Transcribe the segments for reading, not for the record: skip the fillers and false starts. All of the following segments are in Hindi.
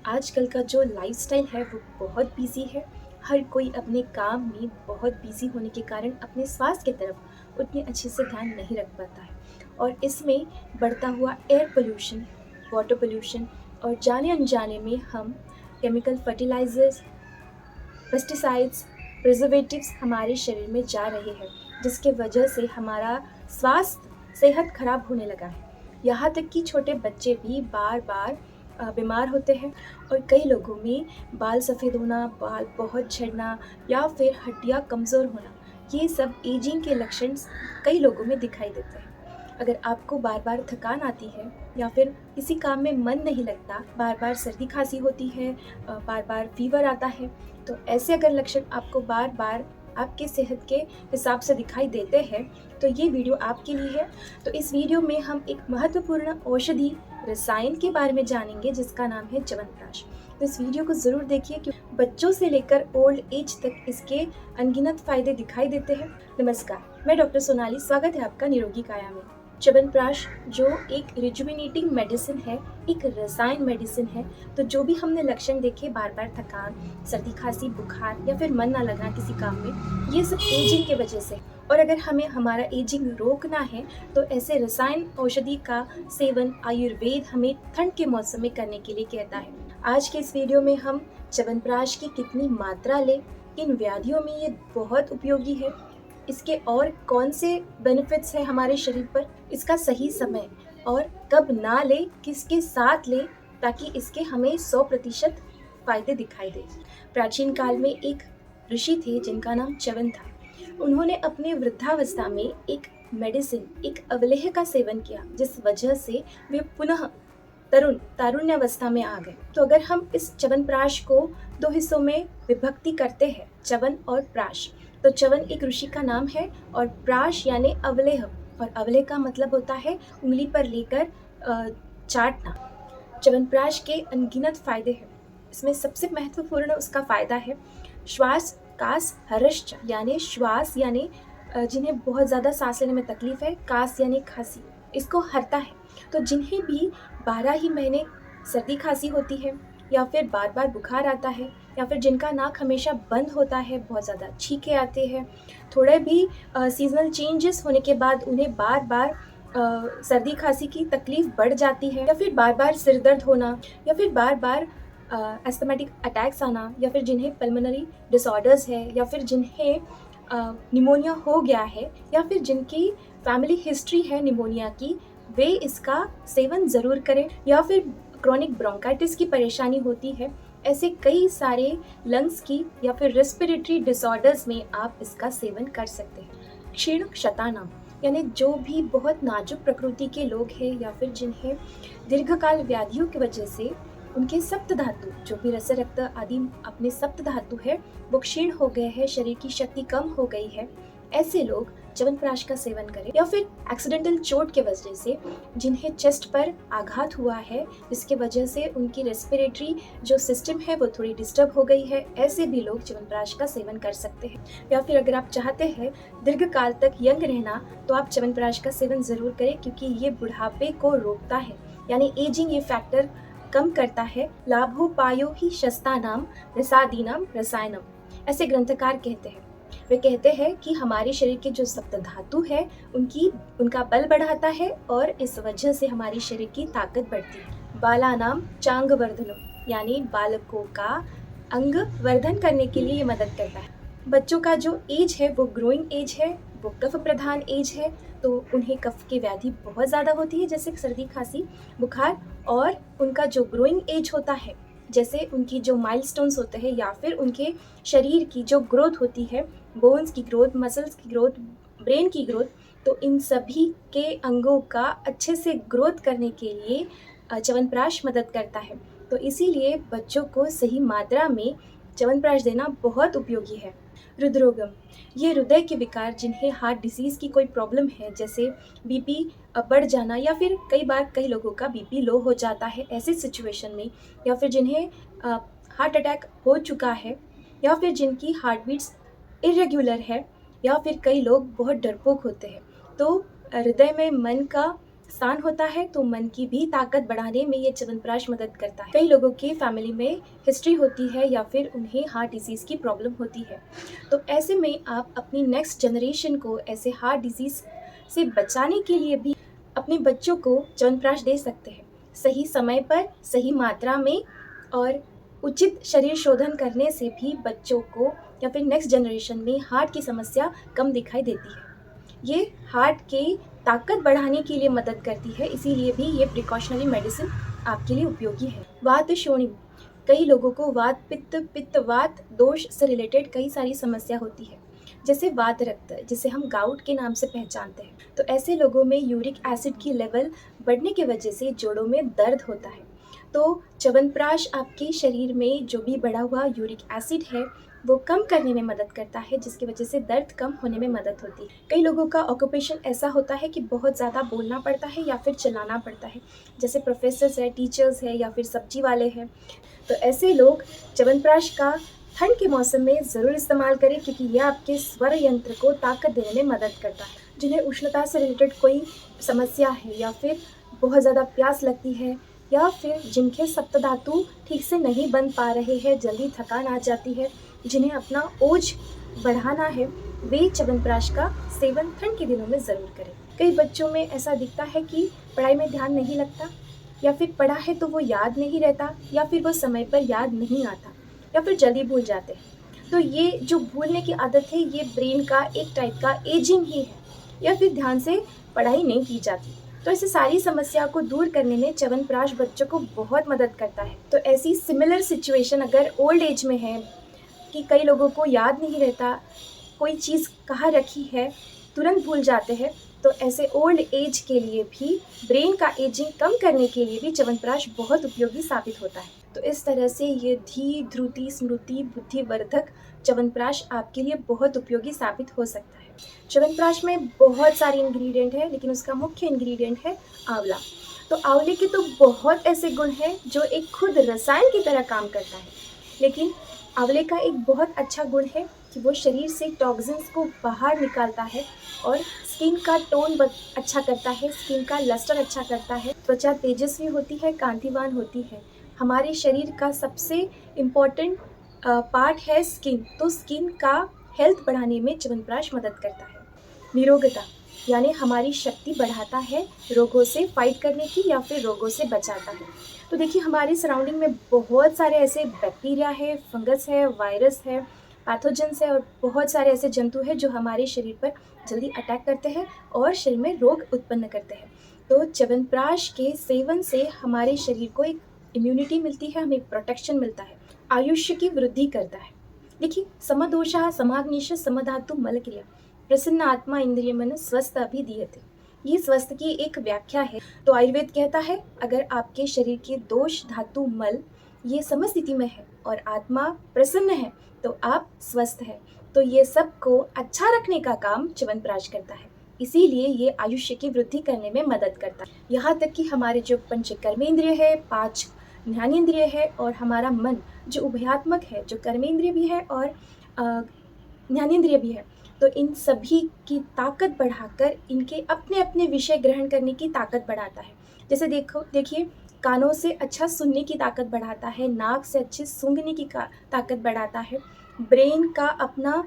आजकल का जो लाइफ़स्टाइल है वो बहुत बिज़ी है। हर कोई अपने काम में बहुत बिज़ी होने के कारण अपने स्वास्थ्य की तरफ उतने अच्छे से ध्यान नहीं रख पाता है। और इसमें बढ़ता हुआ एयर पोल्यूशन, वाटर पोल्यूशन और जाने-अनजाने में हम केमिकल फर्टिलाइज़र्स, पेस्टिसाइड्स, प्रिजर्वेटिव्स हमारे शरीर में जा रहे हैं, जिसके वजह से हमारा सेहत खराब होने लगा है। यहाँ तक कि छोटे बच्चे भी बार-बार बीमार होते हैं और कई लोगों में बाल सफ़ेद होना, बाल बहुत झड़ना या फिर हड्डियाँ कमज़ोर होना, ये सब एजिंग के लक्षण कई लोगों में दिखाई देते हैं। अगर आपको बार-बार थकान आती है या फिर किसी काम में मन नहीं लगता, बार-बार सर्दी-खाँसी होती है, बार-बार फ़ीवर आता है, तो ऐसे अगर लक्षण आपको बार-बार आपके सेहत के हिसाब से दिखाई देते हैं, तो ये वीडियो आपके लिए है। तो इस वीडियो में हम एक महत्वपूर्ण औषधि रसायन के बारे में जानेंगे जिसका नाम है च्यवनप्राश। तो इस वीडियो को ज़रूर देखिए क्योंकि बच्चों से लेकर ओल्ड एज तक इसके अनगिनत फ़ायदे दिखाई देते हैं। नमस्कार, मैं डॉक्टर सोनाली, स्वागत है आपका निरोगी काया में। च्यवनप्राश जो एक रिजुविनेटिंग मेडिसिन है, एक रसायन मेडिसिन है, तो जो भी हमने लक्षण देखे बार-बार थकान, सर्दी खांसी, बुखार या फिर मन ना लगना किसी काम में, ये सब एजिंग के वजह से। और अगर हमें हमारा एजिंग रोकना है तो ऐसे रसायन औषधि का सेवन आयुर्वेद हमें ठंड के मौसम में करने के लिए कहता है। आज के इस वीडियो में हम च्यवनप्राश की कितनी मात्रा लें, किन व्याधियों में ये बहुत उपयोगी है, इसके और कौन से बेनिफिट्स हैं हमारे शरीर पर, इसका सही समय और कब ना लें, किसके साथ लें ताकि इसके हमें 100% फ़ायदे दिखाई दें। प्राचीन काल में एक ऋषि थे जिनका नाम च्यवन था। उन्होंने अपने वृद्धावस्था में एक मेडिसिन, एक अवलेह का सेवन किया जिस वजह से वे पुनः तारुण्यावस्था में आ गए। तो अगर हम इस च्यवनप्राश को 2 हिस्सों में विभक्ति करते हैं, च्यवन और प्राश, तो च्यवन एक ऋषि का नाम है और प्राश यानी अवलेह, और अवलेह का मतलब होता है उंगली पर लेकर चाटना। च्यवनप्राश के अनगिनत फायदे हैं। इसमें सबसे महत्वपूर्ण उसका फायदा है श्वास कास हर्ष, यानी श्वास यानी जिन्हें बहुत ज़्यादा सांस लेने में तकलीफ है, कास यानी खांसी, इसको हरता है। तो जिन्हें भी 12 ही महीने सर्दी खांसी होती है या फिर बार बार बुखार आता है या फिर जिनका नाक हमेशा बंद होता है, बहुत ज़्यादा छींके आते हैं, थोड़े भी सीजनल चेंजेस होने के बाद उन्हें बार बार सर्दी खांसी की तकलीफ बढ़ जाती है, या फिर बार बार सिर दर्द होना, या फिर बार बार एस्थमेटिक अटैक्स आना, या फिर जिन्हें पल्मोनरी डिसऑर्डर्स है, या फिर जिन्हें निमोनिया हो गया है, या फिर जिनकी फैमिली हिस्ट्री है निमोनिया की, वे इसका सेवन ज़रूर करें। या फिर क्रॉनिक ब्रोंकाइटिस की परेशानी होती है, ऐसे कई सारे लंग्स की या फिर रेस्पिरेटरी डिसऑर्डर्स में आप इसका सेवन कर सकते हैं। क्षीण क्षतानाम यानी जो भी बहुत नाजुक प्रकृति के लोग हैं या फिर जिन्हें दीर्घकाल व्याधियों की वजह से उनके सप्त धातु, जो भी रस रक्त आदि अपने सप्त धातु है, वो क्षीण हो गए हैं, शरीर की शक्ति कम हो गई है, ऐसे लोग च्यवनप्राश का सेवन करें। या फिर एक्सीडेंटल चोट के वजह से जिन्हें चेस्ट पर आघात हुआ है, जिसके वजह से उनकी रेस्पिरेटरी जो सिस्टम है वो थोड़ी डिस्टर्ब हो गई है, ऐसे भी लोग च्यवनप्राश का सेवन कर सकते हैं। या फिर अगर आप चाहते हैं दीर्घकाल तक यंग रहना, तो आप च्यवनप्राश का सेवन ज़रूर करें क्योंकि ये बुढ़ापे को रोकता है, यानी एजिंग ये फैक्टर कम करता है। लाभोपायो ही शस्तानाम रसादीनाम रसायनम, ऐसे ग्रंथकार कहते हैं। वे कहते हैं कि हमारे शरीर के जो सप्त धातु है उनका बल बढ़ाता है और इस वजह से हमारे शरीर की ताकत बढ़ती है। बालानाम चांग वर्धनो, यानी बालकों का अंग वर्धन करने के लिए ये मदद करता है। बच्चों का जो एज है वो ग्रोइंग एज है, वो कफ प्रधान एज है, तो उन्हें कफ की व्याधि बहुत ज़्यादा होती है, जैसे सर्दी खांसी बुखार, और उनका जो ग्रोइंग एज होता है, जैसे उनकी जो माइलस्टोन्स होते हैं या फिर उनके शरीर की जो ग्रोथ होती है, बोन्स की ग्रोथ, मसल्स की ग्रोथ, ब्रेन की ग्रोथ, तो इन सभी के अंगों का अच्छे से ग्रोथ करने के लिए च्यवनप्राश मदद करता है। तो इसीलिए बच्चों को सही मात्रा में च्यवनप्राश देना बहुत उपयोगी है। हृदरोगम, ये हृदय के विकार, जिन्हें हार्ट डिसीज़ की कोई प्रॉब्लम है, जैसे बीपी बढ़ जाना, या फिर कई बार कई लोगों का बीपी लो हो जाता है ऐसी सिचुएशन में, या फिर जिन्हें हार्ट अटैक हो चुका है, या फिर जिनकी हार्ट बीट्स इरेगुलर है, या फिर कई लोग बहुत डरपोक होते हैं, तो हृदय में मन का स्थान होता है तो मन की भी ताकत बढ़ाने में ये च्यवनप्राश मदद करता है। कई लोगों की फैमिली में हिस्ट्री होती है या फिर उन्हें हार्ट डिजीज़ की प्रॉब्लम होती है, तो ऐसे में आप अपनी नेक्स्ट जनरेशन को ऐसे हार्ट डिजीज़ से बचाने के लिए भी अपने बच्चों को च्यवनप्राश दे सकते हैं। सही समय पर, सही मात्रा में और उचित शरीर शोधन करने से भी बच्चों को या फिर नेक्स्ट जनरेशन में हार्ट की समस्या कम दिखाई देती है। ये हार्ट की ताकत बढ़ाने के लिए मदद करती है, इसीलिए भी ये प्रिकॉशनरी मेडिसिन आपके लिए उपयोगी है। वात शोणिम, कई लोगों को वात पित्त पित्तवात दोष से रिलेटेड कई सारी समस्या होती है, जैसे वात रक्त, जिसे हम गाउट के नाम से पहचानते हैं। तो ऐसे लोगों में यूरिक एसिड की लेवल बढ़ने की वजह से जोड़ों में दर्द होता है। तो च्यवनप्राश आपके शरीर में जो भी बढ़ा हुआ यूरिक एसिड है वो कम करने में मदद करता है, जिसकी वजह से दर्द कम होने में मदद होती है। कई लोगों का ऑक्यूपेशन ऐसा होता है कि बहुत ज़्यादा बोलना पड़ता है या फिर चिल्लाना पड़ता है, जैसे प्रोफेसर्स है, टीचर्स है या फिर सब्जी वाले हैं। तो ऐसे लोग च्यवनप्राश का ठंड के मौसम में ज़रूर इस्तेमाल करें, क्योंकि यह आपके स्वर यंत्र को ताकत देने में मदद करता है। जिन्हें उष्णता से रिलेटेड कोई समस्या है या फिर बहुत ज़्यादा प्यास लगती है या फिर जिनके सप्तधातु ठीक से नहीं बन पा रहे हैं, जल्दी थकान आ जाती है, जिन्हें अपना ओज बढ़ाना है, वे च्यवनप्राश का सेवन ठंड के दिनों में ज़रूर करें। कई बच्चों में ऐसा दिखता है कि पढ़ाई में ध्यान नहीं लगता, या फिर पढ़ा है तो वो याद नहीं रहता, या फिर वो समय पर याद नहीं आता, या फिर जल्दी भूल जाते हैं। तो ये जो भूलने की आदत है, ये ब्रेन का एक टाइप का एजिंग ही है, या फिर ध्यान से पढ़ाई नहीं की जाती। तो ऐसी सारी समस्या को दूर करने में च्यवनप्राश बच्चों को बहुत मदद करता है। तो ऐसी सिमिलर सिचुएशन अगर ओल्ड एज में है कि कई लोगों को याद नहीं रहता, कोई चीज़ कहाँ रखी है तुरंत भूल जाते हैं, तो ऐसे ओल्ड एज के लिए भी, ब्रेन का एजिंग कम करने के लिए भी च्यवनप्राश बहुत उपयोगी साबित होता है। तो इस तरह से ये धी, ध्रुति, स्मृति, बुद्धिवर्धक च्यवनप्राश आपके लिए बहुत उपयोगी साबित हो सकता है। च्यवनप्राश में बहुत सारे इंग्रेडिएंट है, लेकिन उसका मुख्य इंग्रेडिएंट है आंवला। तो आंवले के तो बहुत ऐसे गुण हैं जो एक खुद रसायन की तरह काम करता है, लेकिन आंवले का एक बहुत अच्छा गुण है कि वो शरीर से टॉक्सिन्स को बाहर निकालता है और स्किन का टोन अच्छा करता है, स्किन का लस्टर अच्छा करता है, त्वचा तेजस्वी होती है, कांतिवान होती है। हमारे शरीर का सबसे इम्पॉर्टेंट पार्ट है स्किन, तो स्किन का हेल्थ बढ़ाने में च्यवनप्राश मदद करता है। निरोगता यानी हमारी शक्ति बढ़ाता है, रोगों से फाइट करने की या फिर रोगों से बचाता है। तो देखिए, हमारी सराउंडिंग में बहुत सारे ऐसे बैक्टीरिया है, फंगस है, वायरस है, पैथोजेंस है और बहुत सारे ऐसे जंतु हैं जो हमारे शरीर पर जल्दी अटैक करते हैं और शरीर में रोग उत्पन्न करते हैं। तो च्यवनप्राश के सेवन से हमारे शरीर को एक इम्यूनिटी मिलती है, हमें प्रोटेक्शन मिलता है, आयुष्य की वृद्धि करता है। देखिए, समदोषः समाग्निश समधातु मलक्रिया प्रसन्न आत्मा इंद्रिय मन स्वस्थ अभिधीयते, ये स्वस्थ की एक व्याख्या है। तो आयुर्वेद कहता है, अगर आपके शरीर के दोष धातु मल ये समस्थिति में है और आत्मा प्रसन्न है तो आप स्वस्थ है। तो ये सब को अच्छा रखने का काम च्यवनप्राश करता है, इसीलिए ये आयुष्य की वृद्धि करने में मदद करता है। यहाँ तक कि हमारे जो पंच कर्मेंद्रिय है, 5 ज्ञानेंद्रिय है और हमारा मन जो उभयात्मक है, जो कर्मेंद्रिय भी है और ज्ञानेंद्रिय भी है, तो इन सभी की ताकत बढ़ाकर इनके अपने अपने विषय ग्रहण करने की ताकत बढ़ाता है। जैसे देखिए, कानों से अच्छा सुनने की ताकत बढ़ाता है, नाक से अच्छे सूंघने की ताकत बढ़ाता है, ब्रेन का अपना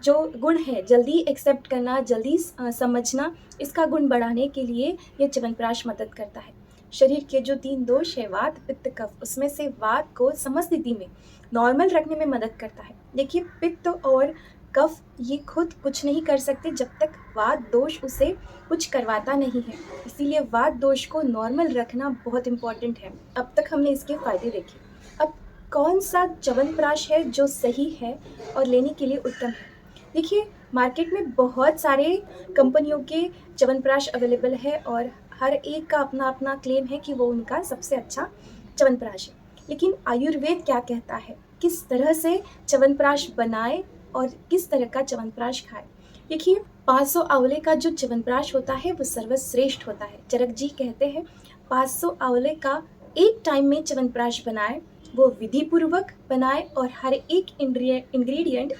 जो गुण है जल्दी एक्सेप्ट करना, जल्दी समझना, इसका गुण बढ़ाने के लिए ये च्यवनप्राश मदद करता है। शरीर के जो 3 दोष है, वात पित्त कफ, उसमें से वात को समस्थिति में नॉर्मल रखने में मदद करता है। देखिए, पित्त और कफ ये खुद कुछ नहीं कर सकते जब तक वात दोष उसे कुछ करवाता नहीं है, इसीलिए वात दोष को नॉर्मल रखना बहुत इम्पॉर्टेंट है। अब तक हमने इसके फायदे देखे। अब कौन सा च्यवनप्राश है जो सही है और लेने के लिए उत्तम है? देखिए, मार्केट में बहुत सारे कंपनियों के च्यवनप्राश अवेलेबल है और हर एक का अपना अपना क्लेम है कि वो उनका सबसे अच्छा च्यवनप्राश है, लेकिन आयुर्वेद क्या कहता है, किस तरह से च्यवनप्राश बनाए और किस तरह का च्यवनप्राश खाए? देखिए, 500 आंवले का जो च्यवनप्राश होता है वो सर्वश्रेष्ठ होता है। चरक जी कहते हैं, 500 आंवले का एक टाइम में च्यवनप्राश बनाए, वो विधि पूर्वक बनाए और हर एक इंग्रेडिएंट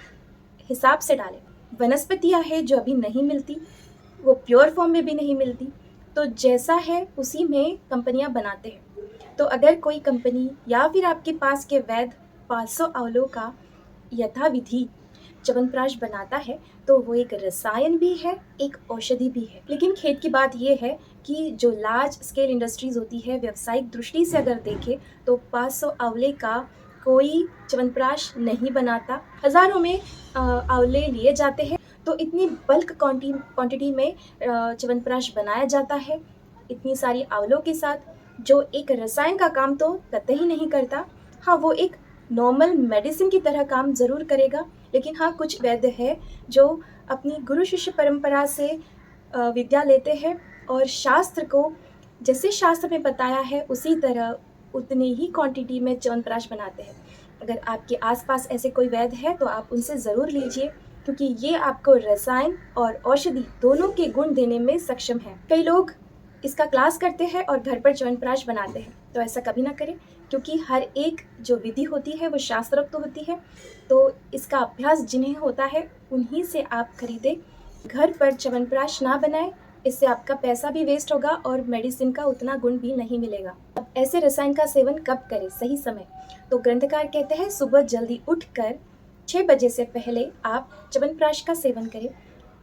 हिसाब से डालें। वनस्पतियाँ हैं जो अभी नहीं मिलती, वो प्योर फॉर्म में भी नहीं मिलती, तो जैसा है उसी में कंपनियां बनाते हैं। तो अगर कोई कंपनी या फिर आपके पास के वैद्य 500 आंवलों का यथाविधि च्यवनप्राश बनाता है, तो वो एक रसायन भी है, एक औषधि भी है। लेकिन खेद की बात ये है कि जो लार्ज स्केल इंडस्ट्रीज होती है, व्यावसायिक दृष्टि से अगर देखें तो 500 आंवले का कोई च्यवनप्राश नहीं बनाता। हज़ारों में आंवले लिए जाते हैं, तो इतनी बल्क क्वांटिटी में च्यवनप्राश बनाया जाता है, इतनी सारी आंवलों के साथ, जो एक रसायन का काम तो कतई नहीं करता। हाँ, वो एक नॉर्मल मेडिसिन की तरह काम ज़रूर करेगा, लेकिन हाँ, कुछ वैद्य है जो अपनी गुरु शिष्य परंपरा से विद्या लेते हैं और शास्त्र को जैसे शास्त्र में बताया है उसी तरह उतनी ही क्वांटिटी में च्यवनप्राश बनाते हैं। अगर आपके आसपास ऐसे कोई वैद्य है तो आप उनसे ज़रूर लीजिए, क्योंकि ये आपको रसायन और औषधि दोनों के गुण देने में सक्षम है। कई लोग इसका क्लास करते हैं और घर पर च्यवनप्राश बनाते हैं, तो ऐसा कभी ना करें, क्योंकि हर एक जो विधि होती है वो शास्त्रोक्त होती है। तो इसका अभ्यास जिन्हें होता है उन्हीं से आप खरीदें। घर पर च्यवनप्राश ना बनाएं, इससे आपका पैसा भी वेस्ट होगा और मेडिसिन का उतना गुण भी नहीं मिलेगा। अब ऐसे रसायन का सेवन कब करें, सही समय? तो ग्रंथकार कहते हैं सुबह जल्दी उठकर 6 बजे से पहले आप च्यवनप्राश का सेवन करें।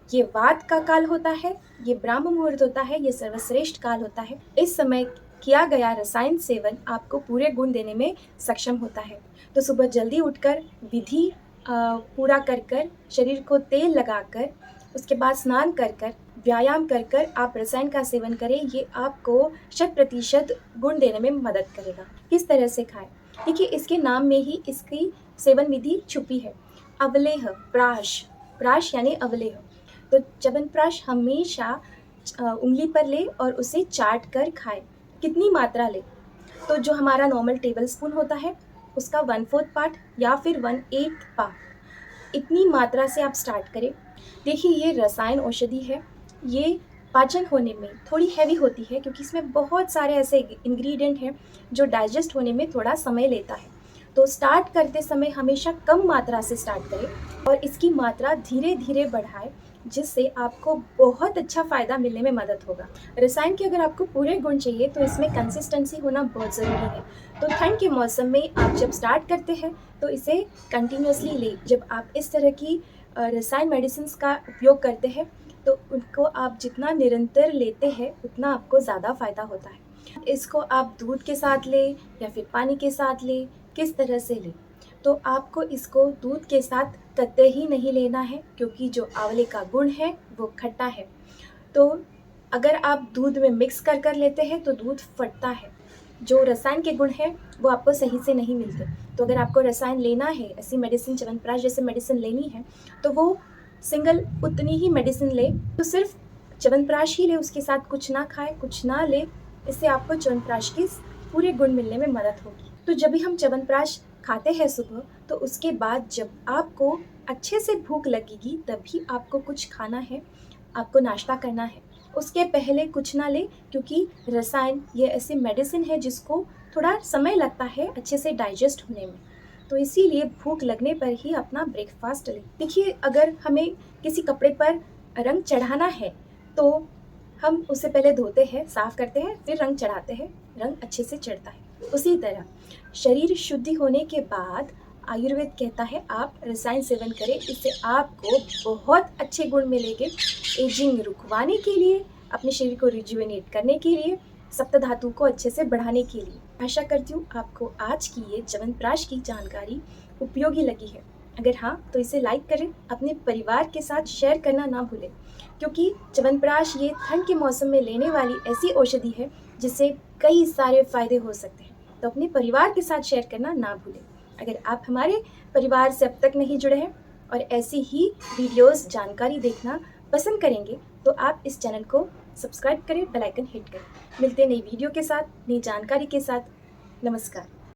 ये वात का काल होता है, ये ब्राह्म मुहूर्त होता है, ये सर्वश्रेष्ठ काल होता है। इस समय किया गया रसायन सेवन आपको पूरे गुण देने में सक्षम होता है। तो सुबह जल्दी उठकर विधि पूरा कर कर, शरीर को तेल लगाकर, उसके बाद स्नान कर कर, व्यायाम कर कर आप रसायन का सेवन करें। ये आपको 100% गुण देने में मदद करेगा। किस तरह से खाएं? देखिए, इसके नाम में ही इसकी सेवन विधि छुपी है। अवलेह प्राश, प्राश यानी अवलेह। तो च्यवनप्राश हमेशा उंगली पर ले और उसे चाट कर खाएं। कितनी मात्रा ले? तो जो हमारा नॉर्मल टेबल स्पून होता है उसका 1/4 पार्ट या फिर 1/8 पार्ट, इतनी मात्रा से आप स्टार्ट करें। देखिए, ये रसायन औषधि है, ये पाचन होने में थोड़ी हैवी होती है, क्योंकि इसमें बहुत सारे ऐसे इंग्रेडिएंट हैं जो डाइजेस्ट होने में थोड़ा समय लेता है। तो स्टार्ट करते समय हमेशा कम मात्रा से स्टार्ट करें और इसकी मात्रा धीरे धीरे बढ़ाएं, जिससे आपको बहुत अच्छा फ़ायदा मिलने में मदद होगा। रसायन के अगर आपको पूरे गुण चाहिए तो इसमें कंसिस्टेंसी होना बहुत ज़रूरी है। तो ठंड के मौसम में आप जब स्टार्ट करते हैं तो इसे कंटिन्यूसली लें। जब आप इस तरह की रसायन मेडिसिन का उपयोग करते हैं तो उनको आप जितना निरंतर लेते हैं उतना आपको ज़्यादा फ़ायदा होता है। इसको आप दूध के साथ लें या फिर पानी के साथ लें, किस तरह से लें? तो आपको इसको दूध के साथ कतई ही नहीं लेना है, क्योंकि जो आंवले का गुण है वो खट्टा है। तो अगर आप दूध में मिक्स कर कर लेते हैं तो दूध फटता है, जो रसायन के गुण हैं वो आपको सही से नहीं मिलते। तो अगर आपको रसायन लेना है, ऐसी मेडिसिन च्यवनप्राश जैसे मेडिसिन लेनी है, तो वो सिंगल उतनी ही मेडिसिन ले, तो सिर्फ च्यवनप्राश ही ले, उसके साथ कुछ ना खाए, कुछ ना ले। इससे आपको च्यवनप्राश के पूरे गुण मिलने में मदद होगी। तो जब भी हम च्यवनप्राश खाते हैं सुबह, तो उसके बाद जब आपको अच्छे से भूख लगेगी तभी आपको कुछ खाना है, आपको नाश्ता करना है। उसके पहले कुछ ना ले, क्योंकि रसायन ये ऐसी मेडिसिन है जिसको थोड़ा समय लगता है अच्छे से डाइजेस्ट होने में। तो इसीलिए भूख लगने पर ही अपना ब्रेकफास्ट लें। देखिए, अगर हमें किसी कपड़े पर रंग चढ़ाना है तो हम उसे पहले धोते हैं, साफ़ करते हैं, फिर रंग चढ़ाते हैं, रंग अच्छे से चढ़ता है। उसी तरह शरीर शुद्धि होने के बाद आयुर्वेद कहता है आप रसायन सेवन करें, इससे आपको बहुत अच्छे गुण मिलेंगे। एजिंग रुकवाने के लिए, अपने शरीर को रिजुवेनेट करने के लिए, सप्तधातु को अच्छे से बढ़ाने के लिए। आशा करती हूँ आपको आज की ये च्यवनप्राश की जानकारी उपयोगी लगी है। अगर हाँ, तो इसे लाइक करें, अपने परिवार के साथ शेयर करना ना भूलें, क्योंकि च्यवनप्राश ये ठंड के मौसम में लेने वाली ऐसी औषधि है जिससे कई सारे फायदे हो सकते हैं। तो अपने परिवार के साथ शेयर करना ना भूलें। अगर आप हमारे परिवार से अब तक नहीं जुड़े हैं और ऐसी ही वीडियोस जानकारी देखना पसंद करेंगे, तो आप इस चैनल को सब्सक्राइब करें, बेल आइकन हिट करें। मिलते हैं नई वीडियो के साथ, नई जानकारी के साथ। नमस्कार।